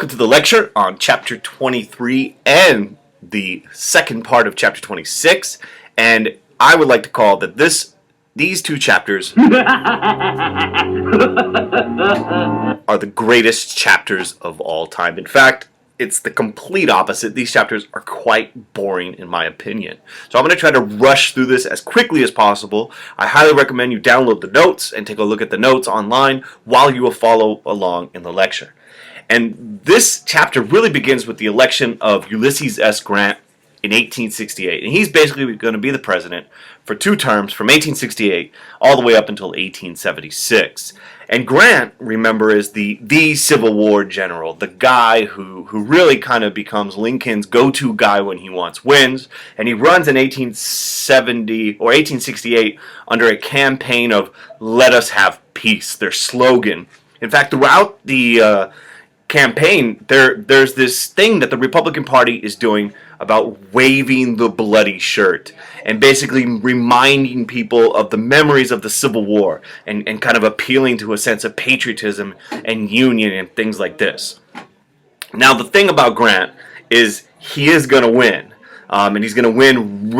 Welcome to the lecture on Chapter 23 and the second part of Chapter 26. And I would like to call that these two chapters are the greatest chapters of all time. In fact, it's the complete opposite. These chapters are quite boring in my opinion. So I'm going to try to rush through this as quickly as possible. I highly recommend you download the notes and take a look at the notes online while you will follow along in the lecture. And this chapter really begins with the election of Ulysses S. Grant in 1868. And he's basically going to be the president for 2 terms from 1868 all the way up until 1876. And Grant, remember, is the Civil War general, the guy who really kind of becomes Lincoln's go-to guy when he wants wins. And he runs in 1870 or 1868 under a campaign of "Let us have peace," their slogan. In fact, throughout the campaign, there's this thing that the Republican Party is doing about waving the bloody shirt and basically reminding people of the memories of the Civil War and kind of appealing to a sense of patriotism and union and things like this. Now, the thing about Grant is he is going to win. And he's going to win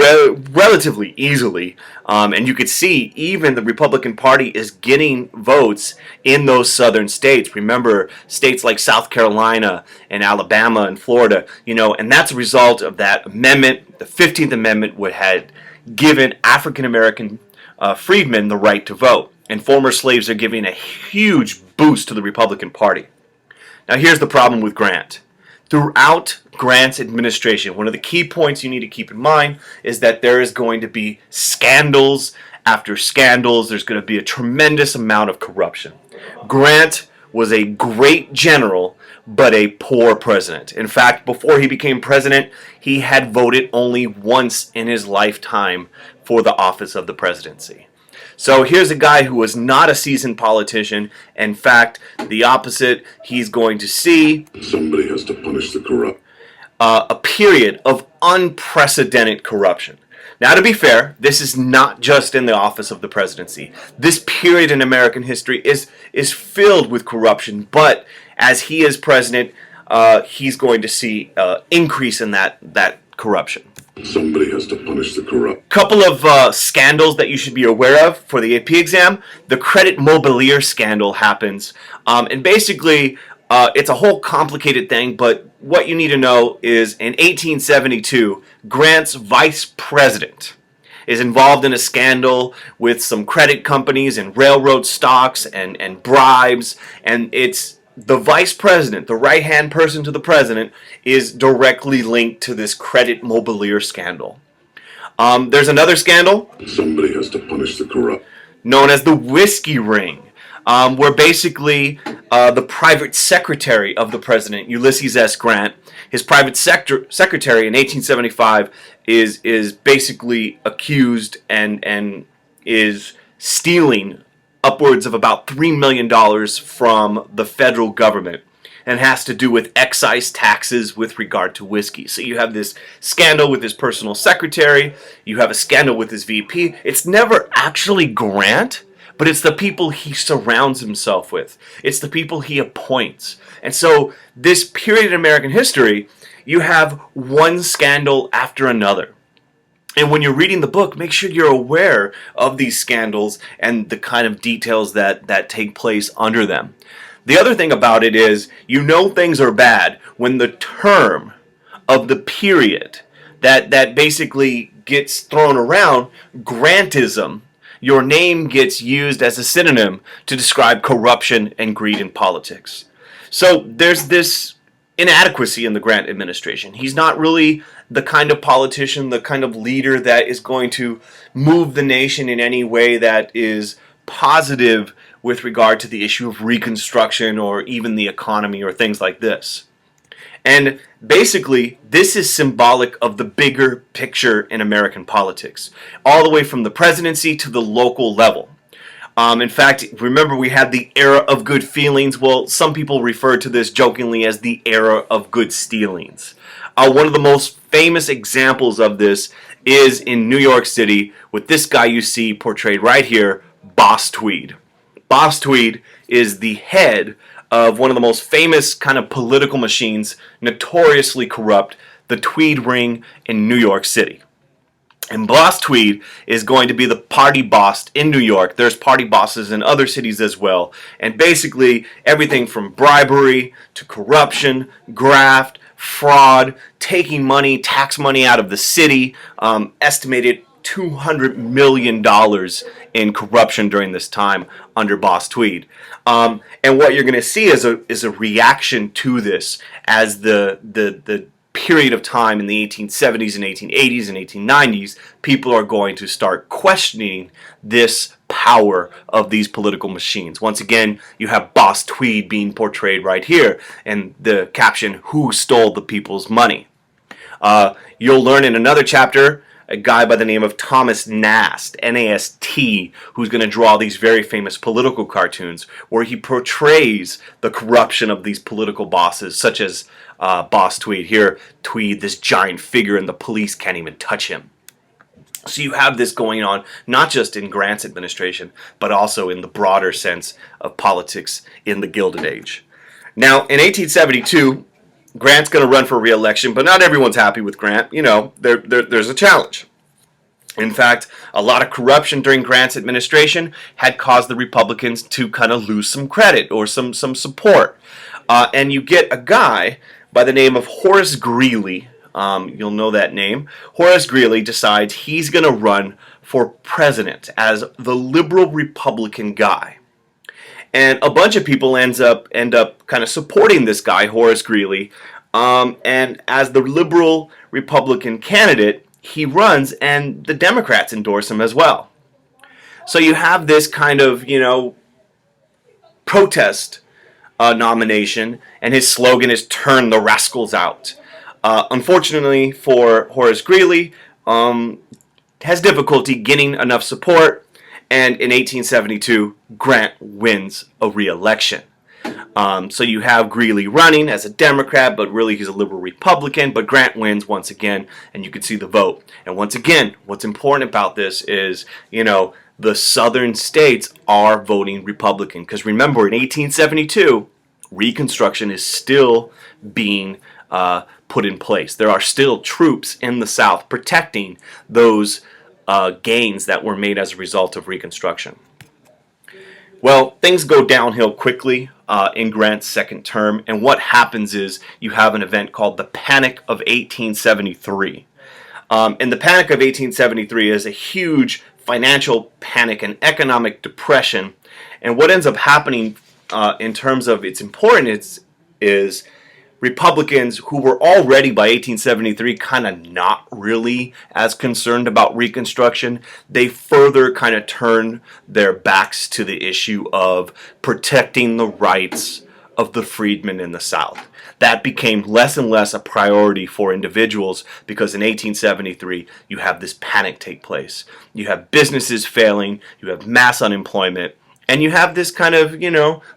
relatively easily. And you could see even the Republican Party is getting votes in those southern states. Remember, states like South Carolina and Alabama and Florida, and that's a result of that amendment. The 15th Amendment had given African American freedmen the right to vote. And former slaves are giving a huge boost to the Republican Party. Now, here's the problem with Grant. Throughout Grant's administration, one of the key points you need to keep in mind is that there is going to be scandals after scandals. There's going to be a tremendous amount of corruption. Grant was a great general, but a poor president. In fact, before he became president, he had voted only once in his lifetime for the office of the presidency. So here's a guy who was not a seasoned politician. In fact, the opposite. He's going to see somebody has to punish the corrupt. A period of unprecedented corruption. Now, to be fair, this is not just in the office of the presidency. This period in American history is filled with corruption, but as he is president, he's going to see increase in that corruption. Somebody has to punish the corrupt. Couple of scandals that you should be aware of for the AP exam. The credit mobilier scandal happens. And basically, it's a whole complicated thing, but what you need to know is in 1872, Grant's vice president is involved in a scandal with some credit companies and railroad stocks and bribes, and it's the vice president, the right-hand person to the president, is directly linked to this credit mobilier scandal. There's another scandal. Somebody has to punish the corrupt. Known as the whiskey ring, where basically the private secretary of the president, Ulysses S. Grant, his private secretary in 1875 is basically accused and is stealing upwards of about $3 million from the federal government, and has to do with excise taxes with regard to whiskey. So you have this scandal with his personal secretary, you have a scandal with his VP. It's never actually Grant, but it's the people he surrounds himself with. It's the people he appoints. And so this period in American history, you have one scandal after another. And when you're reading the book, make sure you're aware of these scandals and the kind of details that take place under them. The other thing about it is, things are bad when the term of the period that basically gets thrown around, Grantism, your name gets used as a synonym to describe corruption and greed in politics. So there's this inadequacy in the Grant administration. He's not really the kind of politician, the kind of leader that is going to move the nation in any way that is positive with regard to the issue of Reconstruction or even the economy or things like this. And basically, this is symbolic of the bigger picture in American politics, all the way from the presidency to the local level. In fact, remember we had the era of good feelings. Well, some people refer to this jokingly as the era of good stealings. One of the most famous examples of this is in New York City with this guy you see portrayed right here, Boss Tweed. Boss Tweed is the head of one of the most famous kind of political machines, notoriously corrupt, the Tweed Ring in New York City. And Boss Tweed is going to be the party boss in New York. There's party bosses in other cities as well. And basically everything from bribery to corruption, graft, fraud, taking money, tax money out of the city, estimated $200 million in corruption during this time under Boss Tweed. And what you're going to see is a reaction to this as the period of time in the 1870s and 1880s and 1890s, people are going to start questioning this power of these political machines. Once again, you have Boss Tweed being portrayed right here, and the caption, "Who stole the people's money?" You'll learn in another chapter a guy by the name of Thomas Nast, N-A-S-T, who's going to draw these very famous political cartoons where he portrays the corruption of these political bosses, such as Boss Tweed. Here, Tweed, this giant figure, and the police can't even touch him. So you have this going on not just in Grant's administration, but also in the broader sense of politics in the Gilded Age. Now, in 1872, Grant's going to run for re-election, but not everyone's happy with Grant. You know, there's a challenge. In fact, a lot of corruption during Grant's administration had caused the Republicans to kind of lose some credit or some support. And you get a guy by the name of Horace Greeley. You'll know that name. Horace Greeley decides he's going to run for president as the liberal Republican guy. And a bunch of people end up kind of supporting this guy, Horace Greeley. And as the liberal Republican candidate, he runs, and the Democrats endorse him as well. So you have this kind of, protest nomination, and his slogan is "Turn the Rascals Out." Unfortunately for Horace Greeley, has difficulty getting enough support. And in 1872, Grant wins a re-election. So you have Greeley running as a Democrat, but really he's a liberal Republican. But Grant wins once again, and you can see the vote. And once again, what's important about this is, the southern states are voting Republican. Because remember, in 1872, Reconstruction is still being put in place. There are still troops in the South protecting those gains that were made as a result of Reconstruction. Well, things go downhill quickly in Grant's second term, and what happens is you have an event called the Panic of 1873. And the Panic of 1873 is a huge financial panic and economic depression, and what ends up happening in terms of its importance is Republicans who were already by 1873 kind of not really as concerned about Reconstruction, they further kind of turned their backs to the issue of protecting the rights of the freedmen in the South. That became less and less a priority for individuals because in 1873 you have this panic take place. You have businesses failing, you have mass unemployment, and you have this kind of,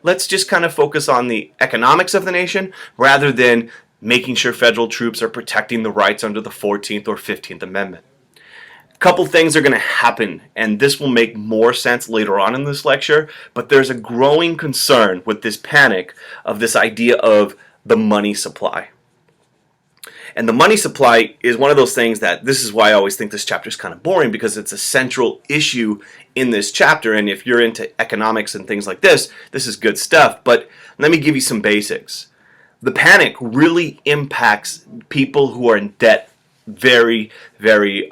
let's just kind of focus on the economics of the nation rather than making sure federal troops are protecting the rights under the 14th or 15th Amendment. A couple things are going to happen, and this will make more sense later on in this lecture, but there's a growing concern with this panic of this idea of the money supply. And the money supply is one of those things that, this is why I always think this chapter is kind of boring, because it's a central issue in this chapter, and if you're into economics and things like this, this is good stuff. But let me give you some basics. The panic really impacts people who are in debt very, very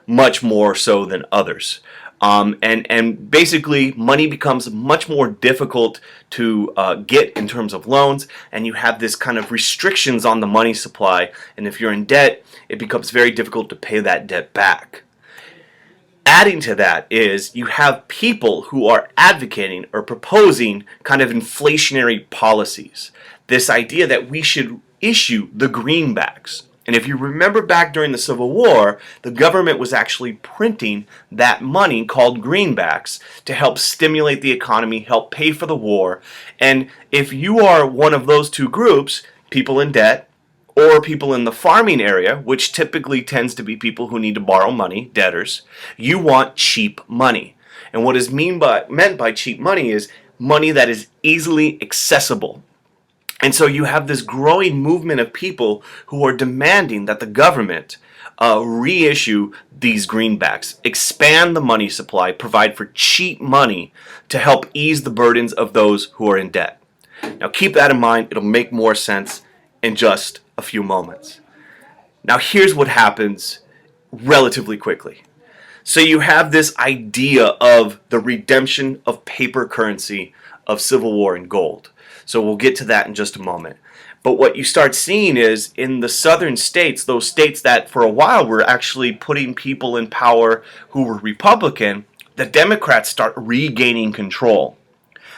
much more so than others. And basically money becomes much more difficult to get in terms of loans, and you have this kind of restrictions on the money supply, and if you're in debt, it becomes very difficult to pay that debt back. Adding to that is you have people who are advocating or proposing kind of inflationary policies. This idea that we should issue the greenbacks. And if you remember back during the Civil War, the government was actually printing that money called greenbacks to help stimulate the economy, help pay for the war. And if you are one of those two groups, people in debt or people in the farming area, which typically tends to be people who need to borrow money, debtors, you want cheap money. And what is meant by cheap money is money that is easily accessible. And so you have this growing movement of people who are demanding that the government reissue these greenbacks, expand the money supply, provide for cheap money to help ease the burdens of those who are in debt. Now keep that in mind. It'll make more sense in just a few moments. Now here's what happens relatively quickly. So you have this idea of the redemption of paper currency of Civil War and gold. So we'll get to that in just a moment. But what you start seeing is in the southern states, those states that for a while were actually putting people in power who were Republican, the Democrats start regaining control.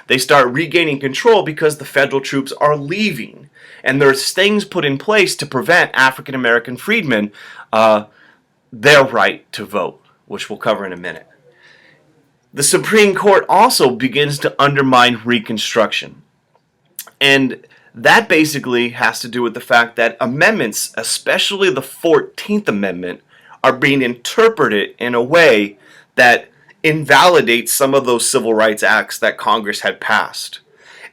They start regaining control because the federal troops are leaving. And there's things put in place to prevent African American freedmen their right to vote, which we'll cover in a minute. The Supreme Court also begins to undermine Reconstruction. And that basically has to do with the fact that amendments, especially the 14th Amendment, are being interpreted in a way that invalidates some of those civil rights acts that Congress had passed.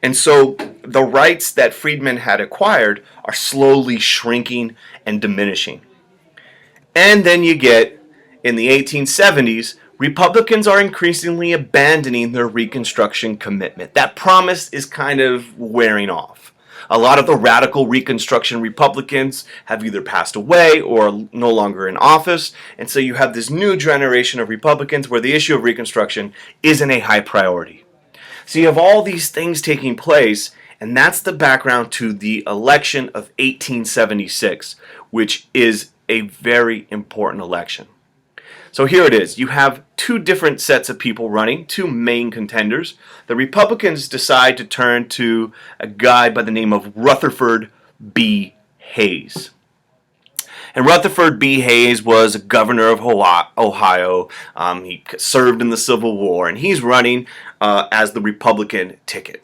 And so the rights that freedmen had acquired are slowly shrinking and diminishing. And then you get, in the 1870s, Republicans are increasingly abandoning their Reconstruction commitment. That promise is kind of wearing off. A lot of the radical Reconstruction Republicans have either passed away or are no longer in office, and so you have this new generation of Republicans where the issue of Reconstruction isn't a high priority. So you have all these things taking place, and that's the background to the election of 1876, which is a very important election. So here it is. You have two different sets of people running, two main contenders. The Republicans decide to turn to a guy by the name of Rutherford B. Hayes. And Rutherford B. Hayes was a governor of Ohio. He served in the Civil War, and he's running as the Republican ticket.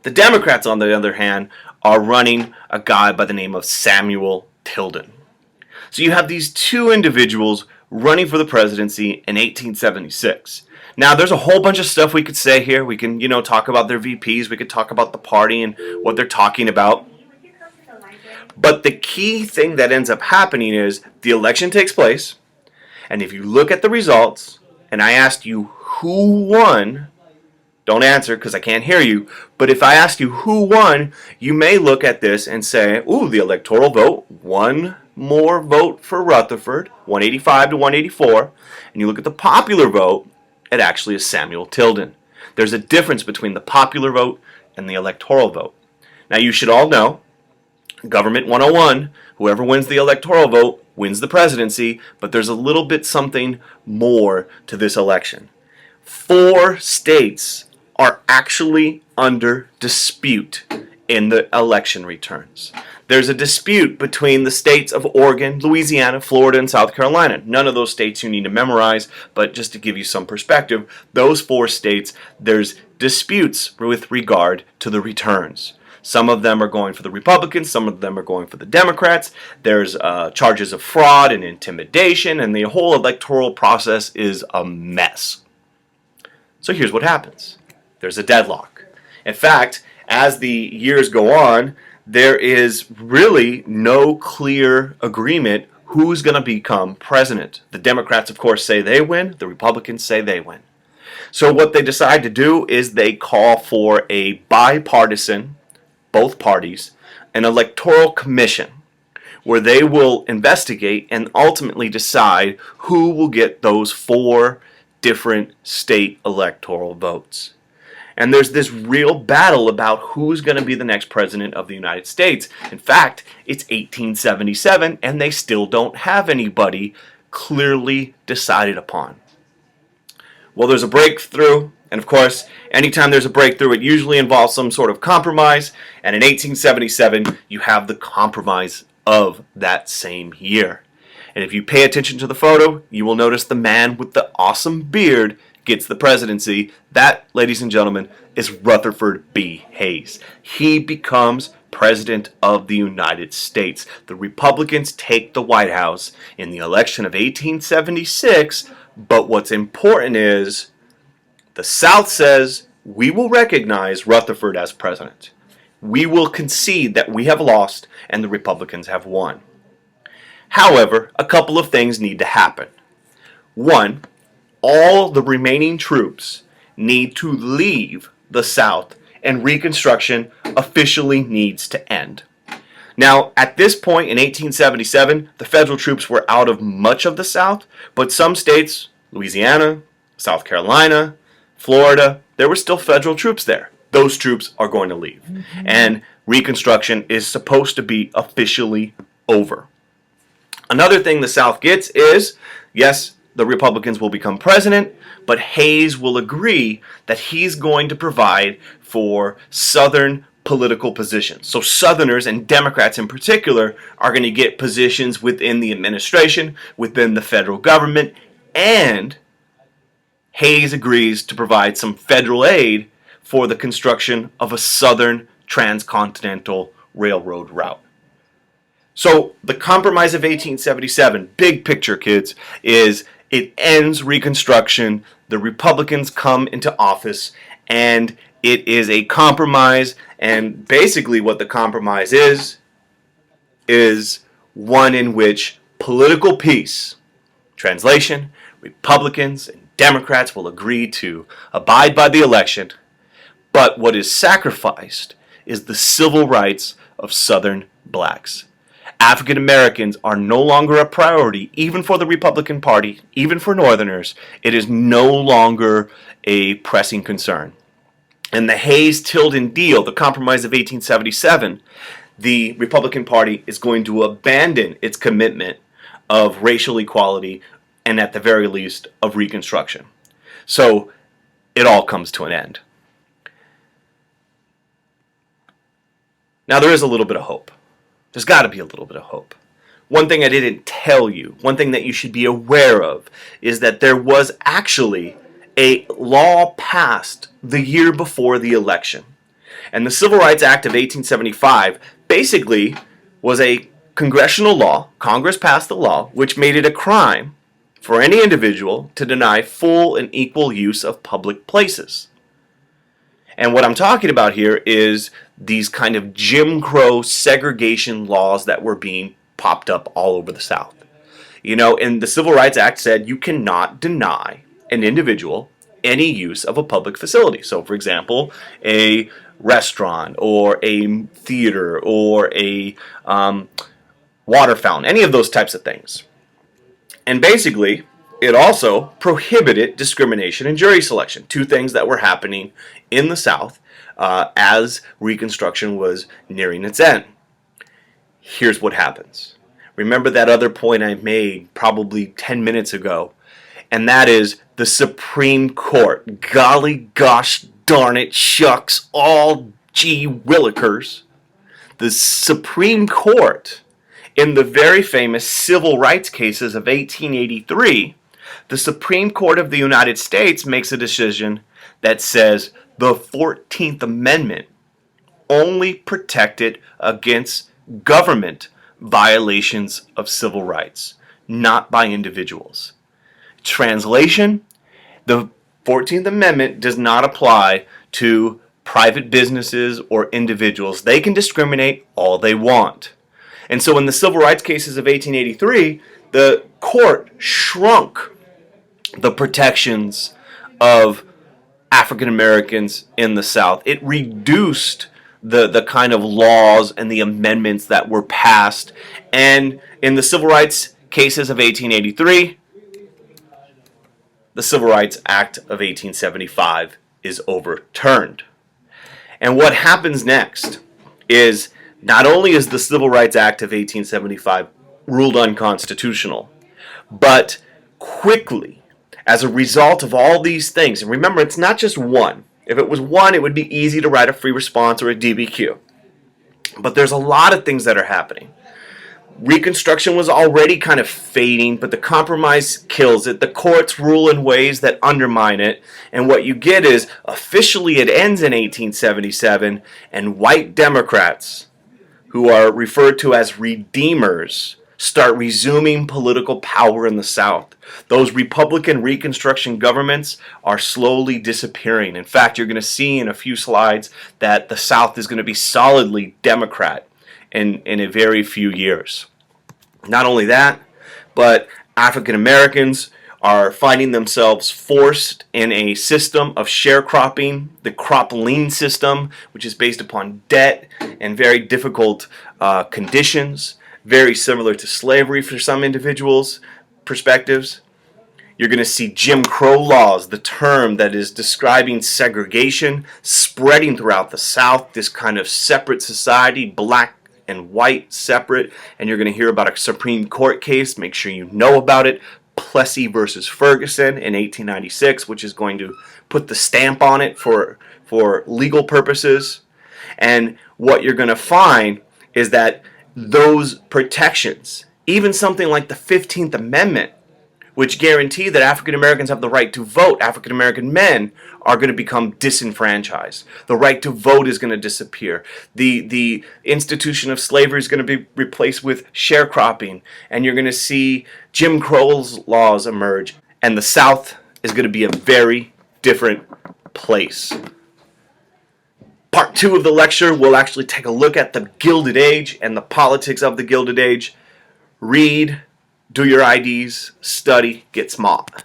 The Democrats, on the other hand, are running a guy by the name of Samuel Tilden. So you have these two individuals running for the presidency in 1876. Now, there's a whole bunch of stuff we could say here. We can, talk about their VPs. We could talk about the party and what they're talking about. But the key thing that ends up happening is the election takes place. And if you look at the results, and I asked you who won, don't answer because I can't hear you. But if I asked you who won, you may look at this and say, ooh, the electoral vote, one more vote for Rutherford, 185 to 184. And you look at the popular vote, it actually is Samuel Tilden. There's a difference between the popular vote and the electoral vote. Now you should all know, Government 101, whoever wins the electoral vote wins the presidency, but there's a little bit something more to this election. 4 states are actually under dispute in the election returns. There's a dispute between the states of Oregon, Louisiana, Florida, and South Carolina. None of those states you need to memorize, but just to give you some perspective, those 4 states, there's disputes with regard to the returns. Some of them are going for the Republicans, some of them are going for the Democrats. There's charges of fraud and intimidation, and the whole electoral process is a mess. So here's what happens. There's a deadlock. In fact, as the years go on, there is really no clear agreement who's going to become president. The Democrats, of course, say they win. The Republicans say they win. So what they decide to do is they call for a bipartisan, both parties, an electoral commission where they will investigate and ultimately decide who will get those 4 different state electoral votes. And there's this real battle about who's going to be the next president of the United States. In fact, it's 1877 and they still don't have anybody clearly decided upon. Well, there's a breakthrough, and of course, anytime there's a breakthrough, it usually involves some sort of compromise, and in 1877, you have the compromise of that same year. And if you pay attention to the photo, you will notice the man with the awesome beard gets the presidency. That, ladies and gentlemen, is Rutherford B. Hayes. He becomes President of the United States. The Republicans take the White House in the election of 1876, but what's important is the South says we will recognize Rutherford as president. We will concede that we have lost and the Republicans have won. However, a couple of things need to happen. One, all the remaining troops need to leave the South and Reconstruction officially needs to end. Now, at this point in 1877, the federal troops were out of much of the South, but some states, Louisiana, South Carolina, Florida, there were still federal troops there. Those troops are going to leave. And Reconstruction is supposed to be officially over. Another thing the South gets is, yes, the Republicans will become president, but Hayes will agree that he's going to provide for Southern political positions. So Southerners and Democrats in particular are going to get positions within the administration, within the federal government, and Hayes agrees to provide some federal aid for the construction of a Southern transcontinental railroad route. So the Compromise of 1877, big picture, kids, is it ends Reconstruction, the Republicans come into office, and it is a compromise, and basically what the compromise is one in which political peace, translation, Republicans and Democrats will agree to abide by the election, but what is sacrificed is the civil rights of Southern blacks. African Americans are no longer a priority, even for the Republican Party, even for Northerners. It is no longer a pressing concern. In the Hayes-Tilden deal, the Compromise of 1877, the Republican Party is going to abandon its commitment of racial equality and, at the very least, of Reconstruction. So it all comes to an end. Now, there is a little bit of hope. There's got to be a little bit of hope. One thing I didn't tell you, one thing that you should be aware of, is that there was actually a law passed the year before the election. And the Civil Rights Act of 1875 basically was a congressional law. Congress passed the law, which made it a crime for any individual to deny full and equal use of public places. And what I'm talking about here is these kind of Jim Crow segregation laws that were being popped up all over the South. You know, and the Civil Rights Act said you cannot deny an individual any use of a public facility. So, for example, a restaurant or a theater or a water fountain, any of those types of things. And basically, it also prohibited discrimination and jury selection, two things that were happening in the South as Reconstruction was nearing its end. Here's what happens. Remember that other point I made probably 10 minutes ago, and that is the Supreme Court. Golly gosh darn it, shucks, all gee willikers. The Supreme Court, in the very famous civil rights cases of 1883, the Supreme Court of the United States makes a decision that says the 14th Amendment only protected against government violations of civil rights, not by individuals. Translation, the 14th Amendment does not apply to private businesses or individuals. They can discriminate all they want. And so in the civil rights cases of 1883, the court shrunk the protections of African Americans in the South. It reduced the kind of laws and the amendments that were passed. And in the civil rights cases of 1883, the Civil Rights Act of 1875 is overturned. And what happens next is not only is the Civil Rights Act of 1875 ruled unconstitutional, but quickly, as a result of all these things, and remember, it's not just one. If it was one, it would be easy to write a free response or a DBQ. But there's a lot of things that are happening. Reconstruction was already kind of fading, but the compromise kills it. The courts rule in ways that undermine it. And what you get is, officially it ends in 1877, and white Democrats, who are referred to as redeemers, start resuming political power in the South. Those Republican Reconstruction governments are slowly disappearing. In fact, you're going to see in a few slides that the South is going to be solidly Democrat in a very few years. Not only that, but African Americans are finding themselves forced in a system of sharecropping, the crop lien system, which is based upon debt and very difficult conditions, very similar to slavery for some individuals' perspectives. You're going to see Jim Crow laws, the term that is describing segregation, spreading throughout the South, this kind of separate society, black and white separate, and you're going to hear about a Supreme Court case, make sure you know about it, Plessy versus Ferguson in 1896, which is going to put the stamp on it for legal purposes. And what you're going to find is that those protections, even something like the 15th Amendment, which guarantee that African Americans have the right to vote, African American men are going to become disenfranchised. The right to vote is going to disappear. The institution of slavery is going to be replaced with sharecropping, and you're going to see Jim Crow's laws emerge, and the South is going to be a very different place. Part 2 of the lecture will actually take a look at the Gilded Age and the politics of the Gilded Age. Read, do your IDs, study, get smart.